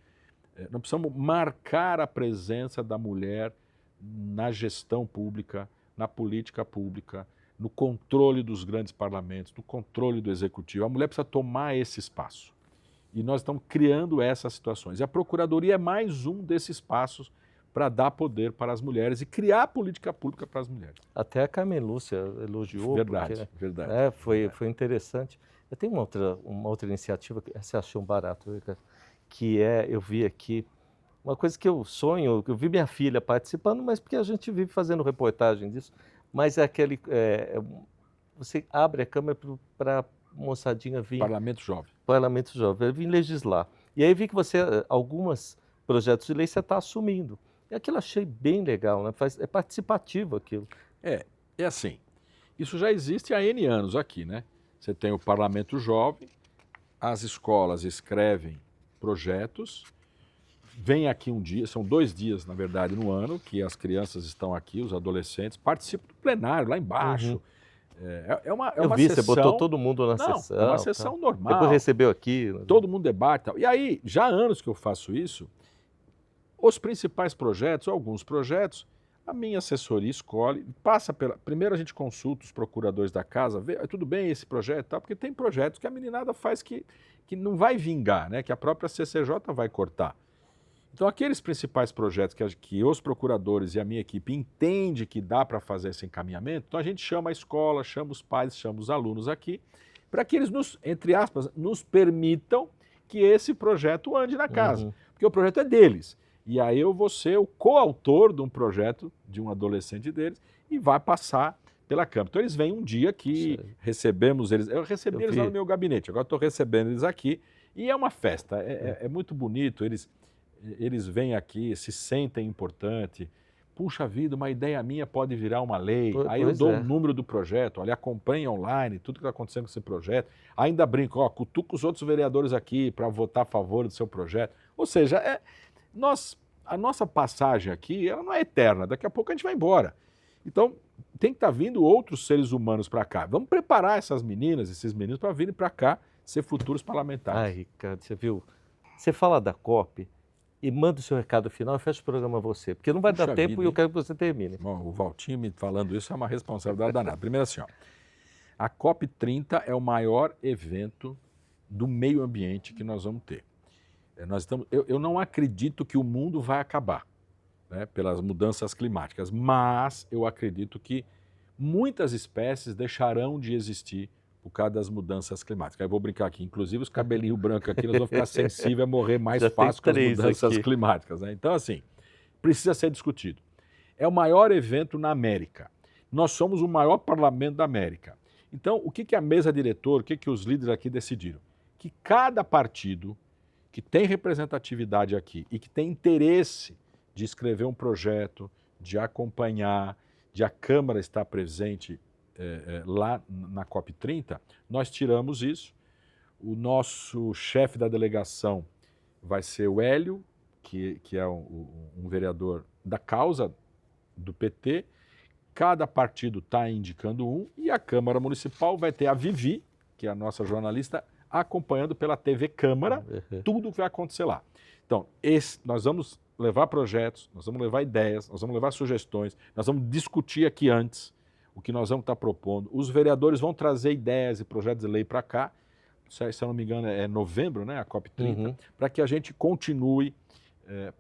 Nós precisamos marcar a presença da mulher na gestão pública, na política pública, no controle dos grandes parlamentos, no controle do executivo. A mulher precisa tomar esse espaço. E nós estamos criando essas situações. E a Procuradoria é mais um desses passos para dar poder para as mulheres e criar política pública para as mulheres. Até a Carmen Lúcia elogiou. Verdade, porque, verdade. Foi interessante. Eu tenho uma outra iniciativa que você achou um barato, que eu vi aqui, uma coisa que eu sonho, eu vi minha filha participando, mas porque a gente vive fazendo reportagem disso, mas é você abre a câmera para moçadinha vir... Parlamento Jovem. Parlamento Jovem, eu vim legislar. E aí vi que alguns projetos de lei você está assumindo. E aquilo achei bem legal, né? É participativo aquilo. É assim, isso já existe há N anos aqui, né? Você tem o Parlamento Jovem, as escolas escrevem projetos, vem aqui um dia, são 2 dias, na verdade, no ano, que as crianças estão aqui, os adolescentes, participam do plenário, lá embaixo. É uma eu vi, sessão... você botou todo mundo na sessão. É uma sessão normal. Depois recebeu aqui. Todo mundo debate e tal. E aí, já há anos que eu faço isso, os principais projetos, alguns projetos, a minha assessoria escolhe, primeiro a gente consulta os procuradores da casa, vê, tudo bem esse projeto e tal, porque tem projetos que a meninada faz que não vai vingar, né, que a própria CCJ vai cortar. Então, aqueles principais projetos que os procuradores e a minha equipe entendem que dá para fazer esse encaminhamento, então a gente chama a escola, chama os pais, chama os alunos aqui, para que eles, entre aspas, nos permitam que esse projeto ande na casa. Porque o projeto é deles. E aí eu vou ser o coautor de um projeto de um adolescente deles e vai passar pela Câmara. Então eles vêm um dia que recebemos eles. Eu recebi eles lá no meu gabinete, agora estou recebendo eles aqui. E é uma festa, é muito bonito. Eles vêm aqui, se sentem importante. Puxa vida, uma ideia minha pode virar uma lei. Aí eu dou o número do projeto, olha, acompanhe online tudo que está acontecendo com esse projeto. Ainda brinco, ó, cutuca os outros vereadores aqui para votar a favor do seu projeto. Ou seja, a nossa passagem aqui ela não é eterna, daqui a pouco a gente vai embora. Então, tem que estar vindo outros seres humanos para cá. Vamos preparar essas meninas, esses meninos para virem para cá ser futuros parlamentares. Ai, Ricardo, você viu? Você fala da COP e manda o seu recado final e fecha o programa você, porque não vai dar tempo e eu quero que você termine. Bom, o Valtinho me falando isso é uma responsabilidade danada. Primeiro assim, ó, a COP30 é o maior evento do meio ambiente que nós vamos ter. Eu não acredito que o mundo vai acabar, né, pelas mudanças climáticas, mas eu acredito que muitas espécies deixarão de existir por causa das mudanças climáticas. Aí eu vou brincar aqui, inclusive os cabelinhos brancos aqui, nós vamos ficar sensíveis a morrer mais fácil com as mudanças climáticas. Né? Então, assim, precisa ser discutido. É o maior evento na América. Nós somos o maior parlamento da América. Então, o que a mesa diretora, o que os líderes aqui decidiram? Que cada partido que tem representatividade aqui e que tem interesse de escrever um projeto, de acompanhar, de a Câmara estar presente lá na COP30, nós tiramos isso. O nosso chefe da delegação vai ser o Hélio, que é um vereador da causa do PT. Cada partido está indicando um e a Câmara Municipal vai ter a Vivi, que é a nossa jornalista, acompanhando pela TV Câmara tudo o que vai acontecer lá. Então, nós vamos levar projetos, nós vamos levar ideias, nós vamos levar sugestões, nós vamos discutir aqui antes o que nós vamos estar propondo. Os vereadores vão trazer ideias e projetos de lei para cá, se eu não me engano é novembro, né, a COP30, para que a gente continue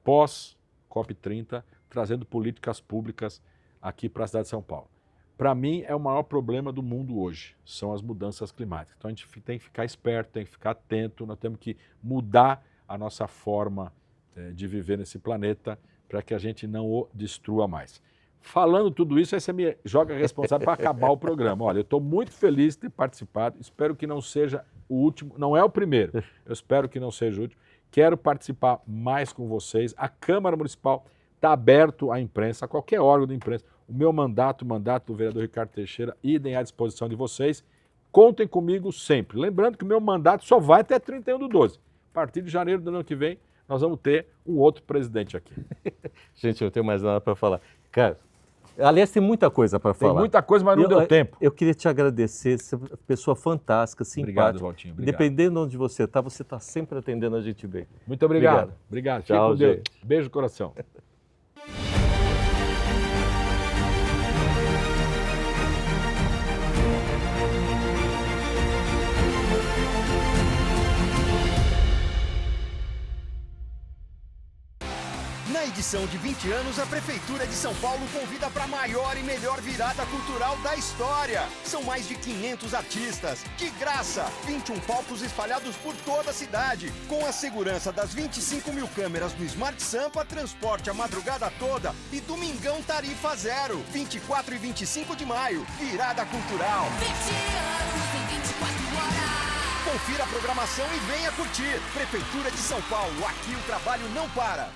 pós-COP30 trazendo políticas públicas aqui para a cidade de São Paulo. Para mim, é o maior problema do mundo hoje, são as mudanças climáticas. Então a gente tem que ficar esperto, tem que ficar atento, nós temos que mudar a nossa forma de viver nesse planeta para que a gente não o destrua mais. Falando tudo isso, aí você me joga a responsável para acabar o programa. Olha, eu estou muito feliz de ter participado, espero que não seja o último, não é o primeiro, eu espero que não seja o último. Quero participar mais com vocês. A Câmara Municipal está aberto à imprensa, a qualquer órgão da imprensa. O meu mandato, o mandato do vereador Ricardo Teixeira, idem à disposição de vocês. Contem comigo sempre. Lembrando que o meu mandato só vai até 31/12. A partir de janeiro do ano que vem, nós vamos ter um outro presidente aqui. Gente, eu não tenho mais nada para falar. Cara, aliás, tem muita coisa para falar. Tem muita coisa, mas não deu tempo. Eu queria te agradecer, você é uma pessoa fantástica, simpática. Obrigado, Valtinho. Obrigado. Dependendo de onde você está sempre atendendo a gente bem. Muito obrigado. Obrigado. Fique com Deus. Beijo no coração. Na edição de 20 anos, a Prefeitura de São Paulo convida para a maior e melhor virada cultural da história. São mais de 500 artistas, de graça, 21 palcos espalhados por toda a cidade, com a segurança das 25 mil câmeras do Smart Sampa, transporte a madrugada toda e domingão tarifa zero. 24 e 25 de maio, virada cultural. 20 anos em 24 horas. Confira a programação e venha curtir. Prefeitura de São Paulo, aqui o trabalho não para.